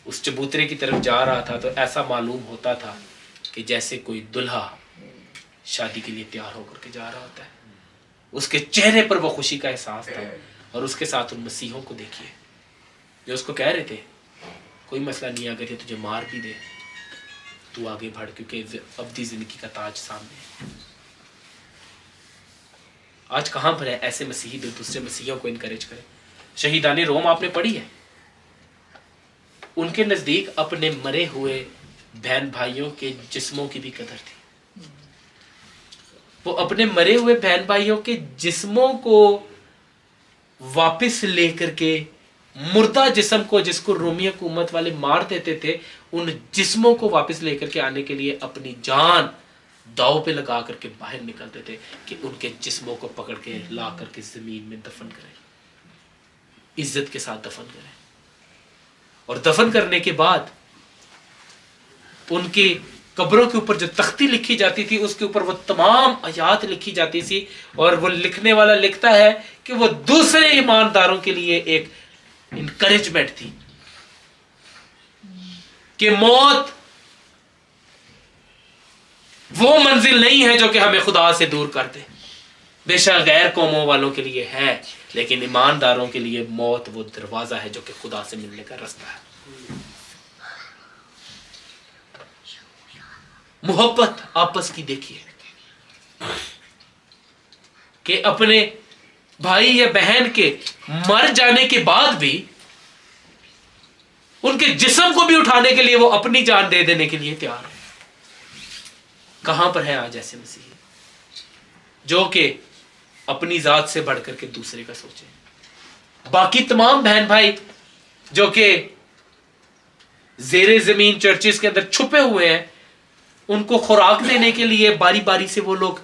A: اس چبوترے کی طرف جا رہا تھا تو ایسا معلوم ہوتا تھا کہ جیسے کوئی دلہا شادی کے لیے تیار ہو کر کے جا رہا ہوتا ہے. اس کے چہرے پر وہ خوشی کا احساس تھا. اور اس کے ساتھ ان مسیحوں کو دیکھیے جو اس کو کہہ رہے تھے کوئی مسئلہ نہیں، اگر یہ تجھے مار بھی دے تو آگے بڑھ، کیونکہ ابدی زندگی کا تاج سامنے ہے. آج کہاں پر ہے ایسے مسیحی جو دوسرے مسیحیوں کو انکریج کرے؟ شہیدان روم آپ نے پڑھی ہے، ان کے نزدیک اپنے مرے ہوئے بہن بھائیوں کے جسموں کی بھی قدر تھی. وہ اپنے مرے ہوئے بہن بھائیوں کے جسموں کو واپس لے کر کے، مردہ جسم کو جس کو رومی حکومت والے مار دیتے تھے، ان جسموں کو واپس لے کر کے آنے کے لیے اپنی جان داؤ پہ لگا کر کے باہر نکلتے تھے کہ ان کے جسموں کو پکڑ کے لا کر کے زمین میں دفن کریں، عزت کے ساتھ دفن کریں. اور دفن کرنے کے بعد ان کی قبروں کے اوپر جو تختی لکھی جاتی تھی اس کے اوپر وہ تمام آیات لکھی جاتی تھی، اور وہ لکھنے والا لکھتا ہے کہ وہ دوسرے ایمانداروں کے لیے ایک انکریجمنٹ تھی کہ موت وہ منزل نہیں ہے جو کہ ہمیں خدا سے دور کر دے. بے شک غیر قوموں والوں کے لیے ہے، لیکن ایمانداروں کے لیے موت وہ دروازہ ہے جو کہ خدا سے ملنے کا رستہ ہے. محبت آپس کی دیکھیے کہ اپنے بھائی یا بہن کے مر جانے کے بعد بھی ان کے جسم کو بھی اٹھانے کے لیے وہ اپنی جان دے دینے کے لیے تیار ہے. کہاں پر ہے آج ایسے مسیحی جو کہ اپنی ذات سے بڑھ کر کے دوسرے کا سوچے؟ باقی تمام بہن بھائی جو کہ زیر زمین چرچز کے اندر چھپے ہوئے ہیں، ان کو خوراک دینے کے لیے باری باری سے وہ لوگ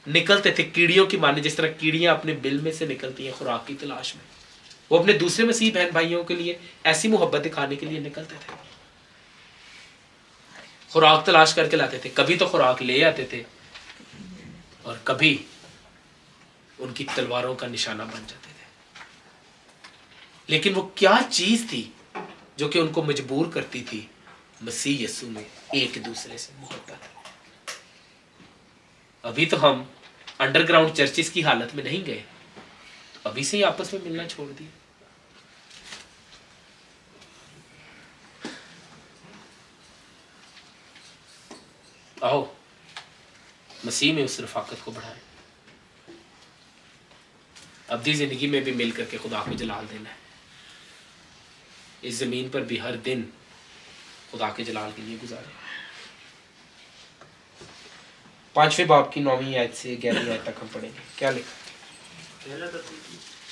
A: نکلتے تھے کیڑیوں کی مانند، جس طرح کیڑیاں اپنے بل میں سے نکلتی ہیں خوراک کی تلاش میں. وہ اپنے دوسرے مسیح بہن بھائیوں کے لیے ایسی محبت دکھانے کے لیے نکلتے تھے، خوراک تلاش کر کے لاتے تھے. کبھی تو خوراک لے آتے تھے اور کبھی ان کی تلواروں کا نشانہ بن جاتے تھے. لیکن وہ کیا چیز تھی جو کہ ان کو مجبور کرتی تھی مسیح یسوع میں ایک دوسرے سے محبت؟ ابھی تو ہم انڈر گراؤنڈ چرچز کی حالت میں نہیں گئے، تو ابھی سے ہی آپس میں ملنا چھوڑ دیا. آؤ مسیح میں اس رفاقت کو بڑھائیں. ابدی زندگی میں بھی مل کر کے خدا کو جلال دینا ہے. اس زمین پر بھی ہر دن خدا کے جلال کے لیے گزارے. 5ویں باب کی 9ویں آیت سے 11ویں آیت تک ہم پڑھیں گے. کیا لکھا؟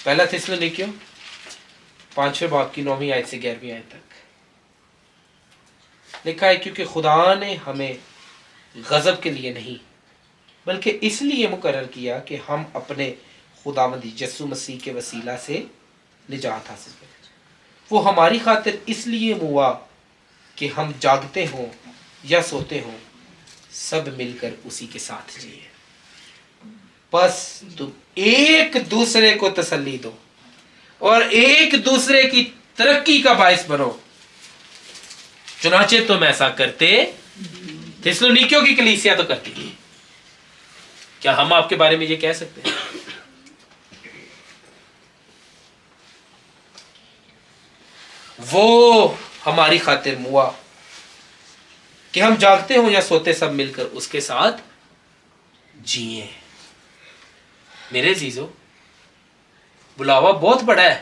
A: پہلا تھیسلونیکیوں 5ویں باب کی 9ویں آیت سے 11ویں آیت تک لکھا ہے، کیونکہ خدا نے ہمیں غضب کے لیے نہیں بلکہ اس لیے مقرر کیا کہ ہم اپنے خداوند یسوع مسیح کے وسیلہ سے نجات حاصل کریں. وہ ہماری خاطر اس لیے ہوا کہ ہم جاگتے ہوں یا سوتے ہوں سب مل کر اسی کے ساتھ جیے. بس تم ایک دوسرے کو تسلی دو اور ایک دوسرے کی ترقی کا باعث بنو، چنانچہ تم ایسا کرتے. تھیسلونیکیوں کی کلیسیا تو کرتی ہے، کیا ہم آپ کے بارے میں یہ کہہ سکتے ہیں؟ وہ ہماری خاطر ہوا کہ ہم جاگتے ہوں یا سوتے سب مل کر اس کے ساتھ جیئیں. میرے عزیزو، بلاوا بہت بڑا ہے.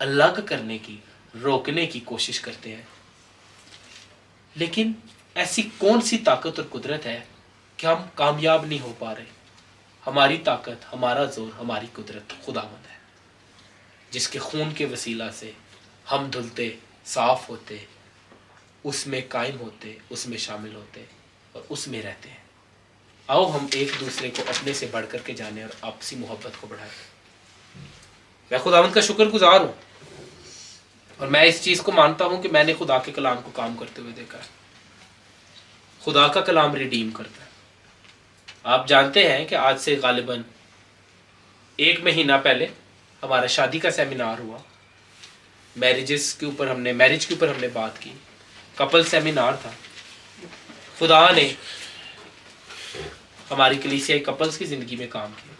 A: الگ کرنے کی، روکنے کی کوشش کرتے ہیں، لیکن ایسی کون سی طاقت اور قدرت ہے کہ ہم کامیاب نہیں ہو پا رہے؟ ہماری طاقت، ہمارا زور، ہماری قدرت خداوند ہے، جس کے خون کے وسیلہ سے ہم دھلتے، صاف ہوتے، اس میں قائم ہوتے، اس میں شامل ہوتے اور اس میں رہتے ہیں۔ آؤ ہم ایک دوسرے کو اپنے سے بڑھ کر کے جانیں اور آپسی محبت کو بڑھائیں۔ میں خداوند کا شکر گزار ہوں، اور میں اس چیز کو مانتا ہوں کہ میں نے خدا کے کلام کو کام کرتے ہوئے دیکھا ہے۔ خدا کا کلام ریڈیم کرتا ہے۔ آپ جانتے ہیں کہ آج سے غالباً 1 مہینہ پہلے ہمارا شادی کا سیمینار ہوا، میرج کے اوپر ہم نے بات کی، کپل سیمینار تھا۔ خدا نے ہماری کلیسیائی کپلز کی زندگی میں کام کیا۔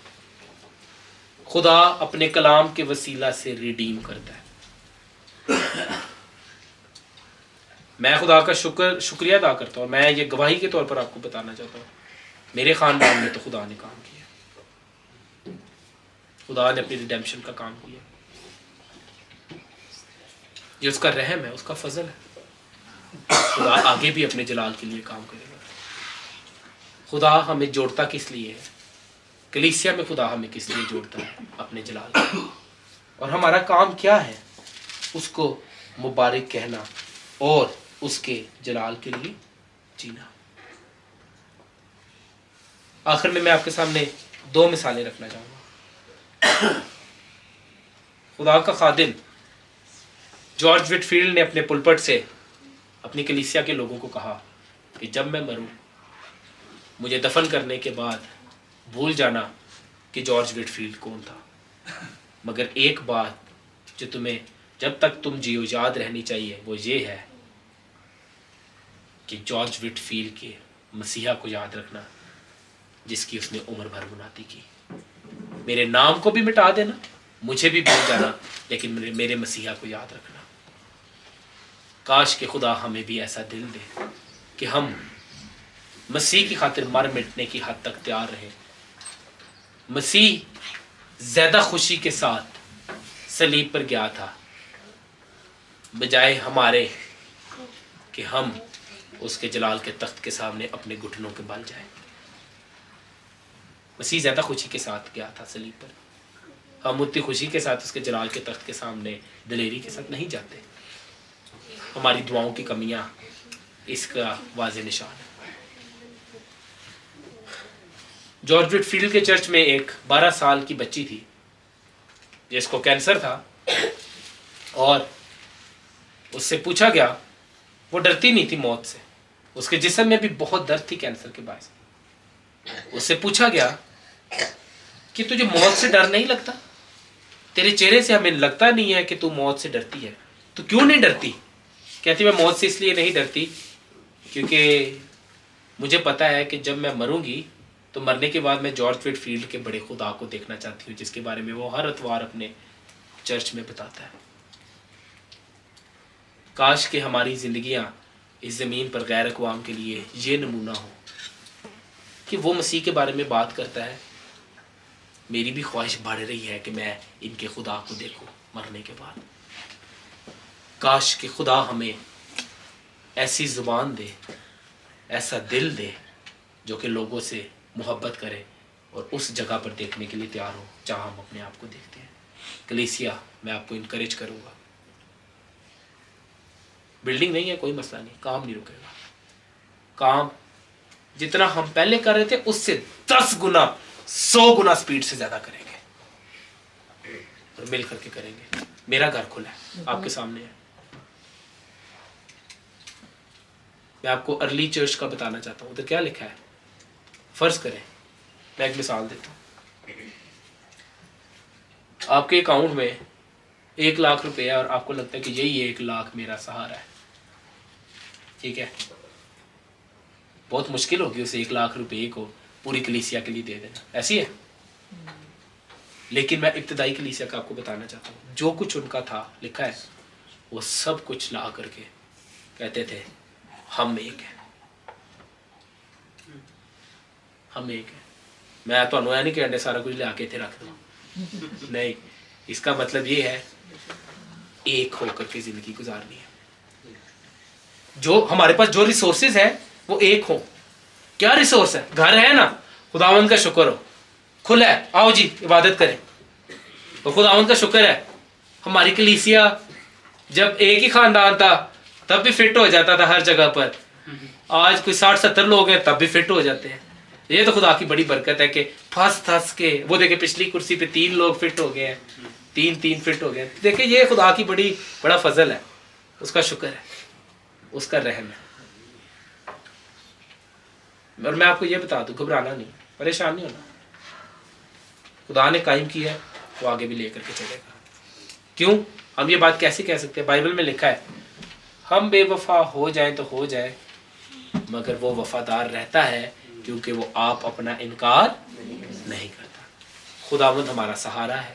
A: خدا اپنے کلام کے وسیلہ سے ریڈیم کرتا ہے۔ میں خدا کا شکریہ ادا کرتا ہوں، اور میں یہ گواہی کے طور پر آپ کو بتانا چاہتا ہوں، میرے خاندان میں تو خدا نے کام کیا، خدا نے اپنی ریڈیمشن کا کام کیا۔ یہ اس کا رحم ہے، اس کا فضل ہے۔ خدا آگے بھی اپنے جلال کے لیے کام کرے گا۔ خدا ہمیں جوڑتا کس لیے ہے؟ کلیسیا میں خدا ہمیں کس لیے جوڑتا ہے؟ اپنے جلال کے لیے۔ اور ہمارا کام کیا ہے؟ اس کو مبارک کہنا اور اس کے جلال کے لیے جینا۔ آخر میں آپ کے سامنے 2 مثالیں رکھنا چاہوں گا۔ خدا کا خادم جارج وٹ فیلڈ نے اپنے پلپٹ سے اپنی کلیسیا کے لوگوں کو کہا کہ جب میں مروں، مجھے دفن کرنے کے بعد بھول جانا کہ جارج وٹ فیلڈ کون تھا، مگر ایک بات جو تمہیں جب تک تم جیو یاد رہنی چاہیے، وہ یہ ہے کہ جارج وٹ فیلڈ کے مسیحا کو یاد رکھنا جس کی اس نے عمر بھر منادی کی۔ میرے نام کو بھی مٹا دینا، مجھے بھی بھول جانا، لیکن میرے مسیحا کو یاد رکھنا۔ کاش کہ خدا ہمیں بھی ایسا دل دے کہ ہم مسیح کی خاطر مر مٹنے کی حد تک تیار رہیں۔ مسیح زیادہ خوشی کے ساتھ صلیب پر گیا تھا، بجائے ہمارے کہ ہم اس کے جلال کے تخت کے سامنے اپنے گھٹنوں کے بل جائیں۔ مسیح زیادہ خوشی کے ساتھ گیا تھا صلیب پر، ہم اتنی خوشی کے ساتھ اس کے جلال کے تخت کے سامنے دلیری کے ساتھ نہیں جاتے۔ ہماری دعاؤں کی کمیاں اس کا واضح نشان ہے۔ جارج وٹ فیلڈ کے چرچ میں ایک 12 سال کی بچی تھی جس کو کینسر تھا، اور اس سے پوچھا گیا، وہ ڈرتی نہیں تھی موت سے، اس کے جسم میں بھی بہت درد تھی کینسر کے باعث۔ اس سے پوچھا گیا کہ تجھے موت سے ڈر نہیں لگتا؟ تیرے چہرے سے ہمیں لگتا نہیں ہے کہ تو موت سے ڈرتی ہے، تو کیوں نہیں ڈرتی؟ کہتی میں موت سے اس لیے نہیں ڈرتی کیونکہ مجھے پتا ہے کہ جب میں مروں گی تو مرنے کے بعد میں جارج وٹ فیلڈ کے بڑے خدا کو دیکھنا چاہتی ہوں، جس کے بارے میں وہ ہر اتوار اپنے چرچ میں بتاتا ہے۔ کاش کہ ہماری زندگیاں اس زمین پر غیر اقوام کے لیے یہ نمونہ ہو کہ وہ مسیح کے بارے میں بات کرتا ہے۔ میری بھی خواہش بڑھ رہی ہے کہ میں ان کے خدا کو دیکھوں مرنے کے بعد۔ کاش کہ خدا ہمیں ایسی زبان دے، ایسا دل دے جو کہ لوگوں سے محبت کرے اور اس جگہ پر دیکھنے کے لیے تیار ہو جہاں ہم اپنے آپ کو دیکھتے ہیں۔ کلیسیا، میں آپ کو انکریج کروں گا، بلڈنگ نہیں ہے کوئی مسئلہ نہیں، کام نہیں رکے گا۔ کام جتنا ہم پہلے کر رہے تھے اس سے 10 گنا 100 گنا سپیڈ سے زیادہ کریں گے، اور مل کر کے کریں گے۔ میرا گھر کھلا ہے، آپ کے سامنے ہے۔ میں آپ کو ارلی چرچ کا بتانا چاہتا ہوں، ادھر کیا لکھا ہے۔ فرض کریں، میں ایک مثال دیتا ہوں، آپ کے اکاؤنٹ میں 1 لاکھ روپے ہے اور آپ کو لگتا ہے کہ یہی 1 لاکھ میرا سہارا ہے، ٹھیک ہے؟ بہت مشکل ہوگی اس 1 لاکھ روپے کو پوری کلیسیا کے لیے دے دینا، ایسی ہے؟ لیکن میں ابتدائی کلیسیا کا آپ کو بتانا چاہتا ہوں، جو کچھ ان کا تھا لکھا ہے، وہ سب کچھ لا کر کے کہتے تھے ہم ایک ہیں، ہم ایک ہیں۔ میں تو نہیں کہ انڈے سارا کچھ لے آ کے تھے رکھ دو، نہیں، اس کا مطلب یہ ہے ایک ہو کر کے زندگی گزارنی ہے. جو ہمارے پاس جو ریسورسز ہیں وہ ایک ہوں. کیا ریسورس ہے؟ گھر ہے نا، خداوند کا شکر ہو، کھلا ہے، آؤ جی عبادت کریں. اور خداوند کا شکر ہے ہماری کلیسیا جب ایک ہی خاندان تھا تب بھی فٹ ہو جاتا تھا ہر جگہ پر. آج کوئی 60-70 لوگ ہیں تب بھی فٹ ہو جاتے ہیں. یہ تو خدا کی بڑی برکت ہے کہ پھنس کے وہ دیکھیں پچھلی کرسی پہ 3 لوگ فٹ ہو گئے ہیں، 3 فٹ ہو گئے. دیکھیں یہ خدا کی بڑا فضل ہے، اس کا شکر ہے، اس کا رحم ہے. اور میں آپ کو یہ بتا دوں، گھبرانا نہیں، پریشان نہیں ہونا. خدا نے قائم کیا ہے وہ آگے بھی لے کر کے چلے گا. کیوں؟ ہم یہ بات کیسے کہہ سکتے ہیں؟ بائبل میں لکھا ہے ہم بے وفا ہو جائیں تو ہو جائے مگر وہ وفادار رہتا ہے کیونکہ وہ آپ اپنا انکار نہیں کرتا. خداوند ہمارا سہارا ہے،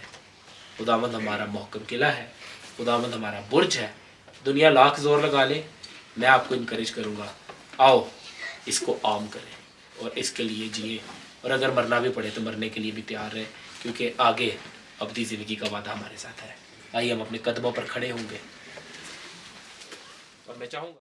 A: خداوند ہمارا محکم قلعہ ہے، خداوند ہمارا برج ہے. دنیا لاکھ زور لگا لے، میں آپ کو انکریج کروں گا، آؤ اس کو عام کریں اور اس کے لیے جیے. اور اگر مرنا بھی پڑے تو مرنے کے لیے بھی تیار رہیں، کیونکہ آگے ابدی زندگی کا وعدہ ہمارے ساتھ ہے. آئیے ہم اپنے قدموں پر کھڑے ہوں گے اور میں چاہوں گا